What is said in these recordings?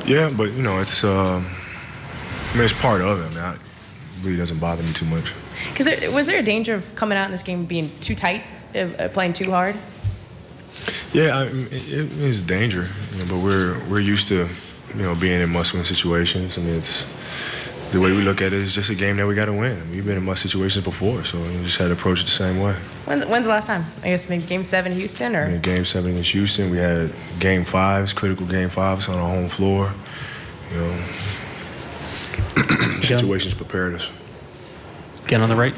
Yeah, but you know, it's it's part of it. I mean, it really doesn't bother me too much. Because was there a danger of coming out in this game being too tight, playing too hard? Yeah, it is danger, you know, but we're used to, you know, being in must-win situations. I mean, it's the way we look at it is just a game that we got to win. I mean, we've been in must situations before, so we just had to approach it the same way. When's the last time? I guess maybe Game 7 Houston, or? Game 7 against Houston. We had Game 5s, critical Game 5s on our home floor. You know, situations prepared us. Again on the right.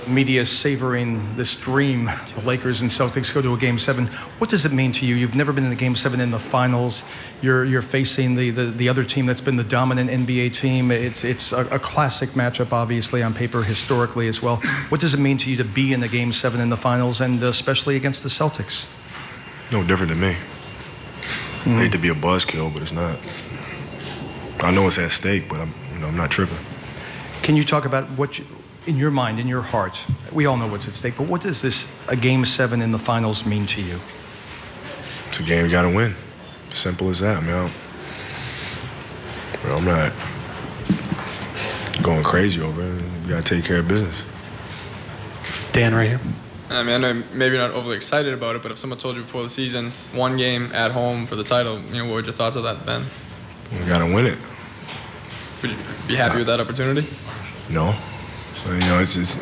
Media savoring this dream. The Lakers and Celtics go to a Game 7. What does it mean to you? You've never been in a Game 7 in the finals. You're facing the other team that's been the dominant NBA team. It's a classic matchup, obviously, on paper, historically as well. What does it mean to you to be in the Game 7 in the finals, and especially against the Celtics? No different than me. I hate to be a buzzkill, but it's not. I know it's at stake, but I'm not tripping. Can you talk about what in your mind, in your heart, we all know what's at stake, but what does a Game 7 in the finals mean to you? It's a game you got to win. Simple as that. I mean, I'm not going crazy over it. You got to take care of business. Dan, right here. I mean, I know maybe not overly excited about it, but if someone told you before the season, one game at home for the title, you know, what would your thoughts of that been? We got to win it. Would you be happy with that opportunity? No. So, you know, it's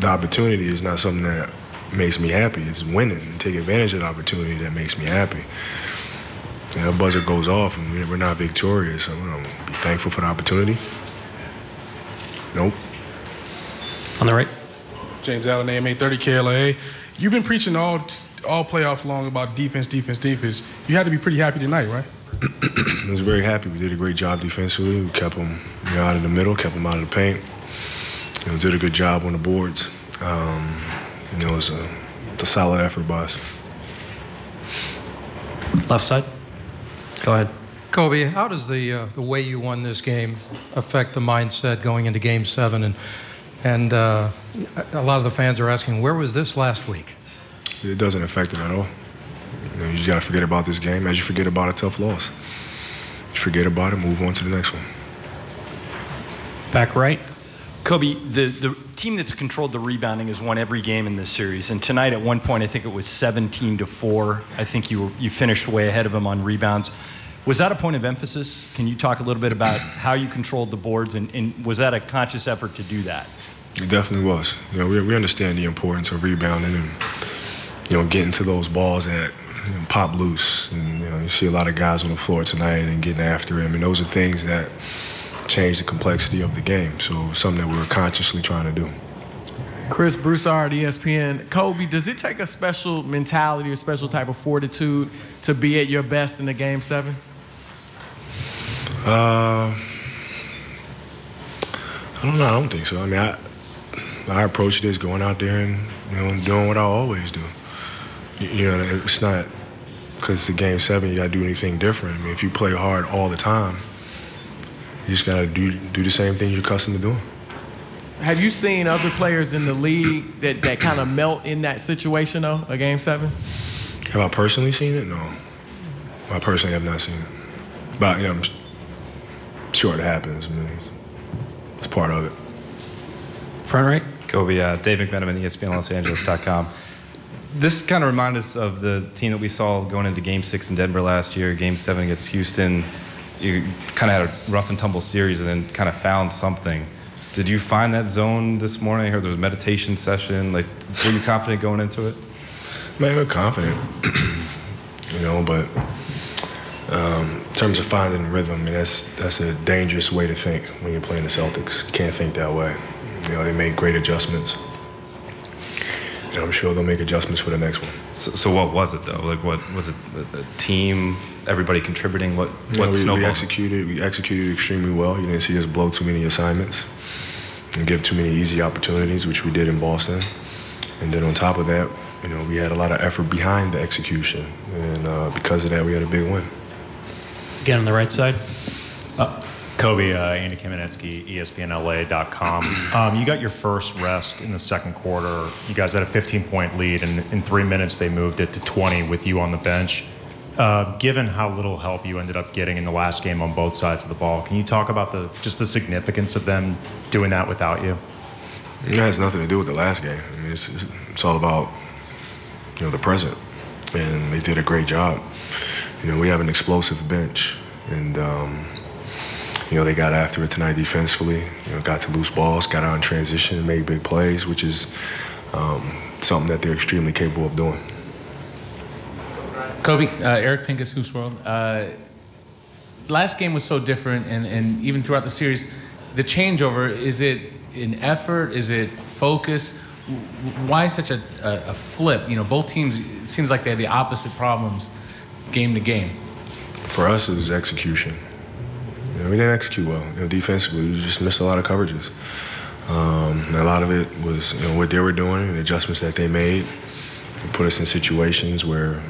the opportunity is not something that makes me happy. It's winning and take advantage of the opportunity that makes me happy. You know, the buzzer goes off and we're not victorious. So I'm gonna be thankful for the opportunity. Nope. On the right. James Allen, AMA 30 KLA. You've been preaching all playoff long about defense. You had to be pretty happy tonight, right? I was very happy. We did a great job defensively. We kept them out of the middle, kept them out of the paint. You know, did a good job on the boards. You know, it was a solid effort by us. Left side. Go ahead. Kobe, how does the way you won this game affect the mindset going into Game 7? And a lot of the fans are asking, where was this last week? It doesn't affect it at all. You know, you just got to forget about this game as you forget about a tough loss. You forget about it, move on to the next one. Back right. Kobe, the team that's controlled the rebounding has won every game in this series. And tonight, at one point, I think it was 17-4. I think you finished way ahead of them on rebounds. Was that a point of emphasis? Can you talk a little bit about how you controlled the boards, and was that a conscious effort to do that? It definitely was. You know, we understand the importance of rebounding and, you know, getting to those balls that pop loose. And, you know, you see a lot of guys on the floor tonight and getting after him. And those are things that change the complexity of the game. So something that we were consciously trying to do. Chris Broussard, ESPN. Kobe, does it take a special mentality or special type of fortitude to be at your best in a Game 7? I don't know. I don't think so. I mean, I approach it as going out there and, you know, doing what I always do. You know, it's not because it's a Game 7 you got to do anything different. I mean, if you play hard all the time, you just got to do the same thing you're accustomed to doing. Have you seen other players in the league that kind of melt in that situation, though, a Game 7? Have I personally seen it? No. I personally have not seen it. But, you know, I'm sure it happens. I mean, it's part of it. Front right. Kobe, Dave McMenamin, ESPNLosAngeles.com. This kind of reminds us of the team that we saw going into Game 6 in Denver last year, Game 7 against Houston. You kind of had a rough and tumble series and then kind of found something. Did you find that zone this morning? I heard there was a meditation session. Like, were you confident going into it? Man, we're confident, you know, but in terms of finding rhythm, I mean, that's a dangerous way to think when you're playing the Celtics. You can't think that way. You know, they made great adjustments. You know, I'm sure they'll make adjustments for the next one. So what was it, though? Like, what was it? A team, everybody contributing? What snowballed? We executed extremely well. You didn't see us blow too many assignments and give too many easy opportunities, which we did in Boston. And then on top of that, you know, we had a lot of effort behind the execution. And because of that, we had a big win. Again, on the right side. Kobe, Andy Kamenetsky, ESPNLA.com. You got your first rest in the second quarter. You guys had a 15-point lead, and in 3 minutes they moved it to 20 with you on the bench. Given how little help you ended up getting in the last game on both sides of the ball, can you talk about just the significance of them doing that without you? It has nothing to do with the last game. I mean, it's all about, the present. And they did a great job. We have an explosive bench. And, they got after it tonight defensively. Got to loose balls, got out in transition, and made big plays, which is something that they're extremely capable of doing. Kobe, Eric Pincus, Hoops World. Last game was so different, and even throughout the series, the changeover, is it an effort? Is it focus? Why such a flip? Both teams, it seems like they had the opposite problems game to game. For us, it was execution. We didn't execute well. Defensively, we just missed a lot of coverages. And a lot of it was what they were doing and the adjustments that they made. It put us in situations where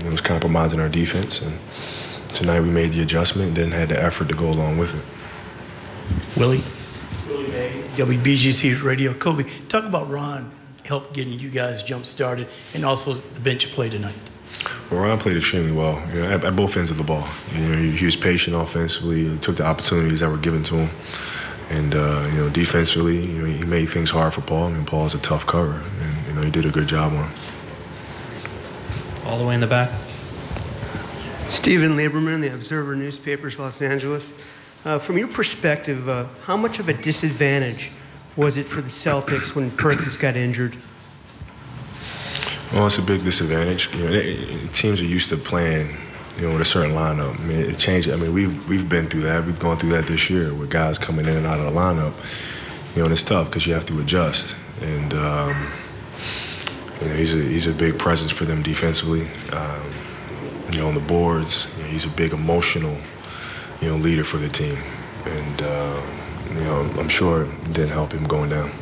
it was compromising our defense. And tonight we made the adjustment and then had the effort to go along with it. Willie May, WBGC Radio. Kobe, talk about Ron help getting you guys jump-started and also the bench play tonight. Well, Ron played extremely well at both ends of the ball. He was patient offensively. He took the opportunities that were given to him. And, defensively, he made things hard for Paul. I mean, Paul's a tough cover. And, he did a good job on him. All the way in the back. Stephen Lieberman, the Observer Newspapers, Los Angeles. From your perspective, how much of a disadvantage was it for the Celtics when Perkins got injured? Well, it's a big disadvantage. Teams are used to playing, with a certain lineup. I mean, it changed. I mean, we've been through that. We've gone through that this year with guys coming in and out of the lineup. And it's tough because you have to adjust. And he's a big presence for them defensively. On the boards, he's a big emotional, leader for the team. And I'm sure it didn't help him going down.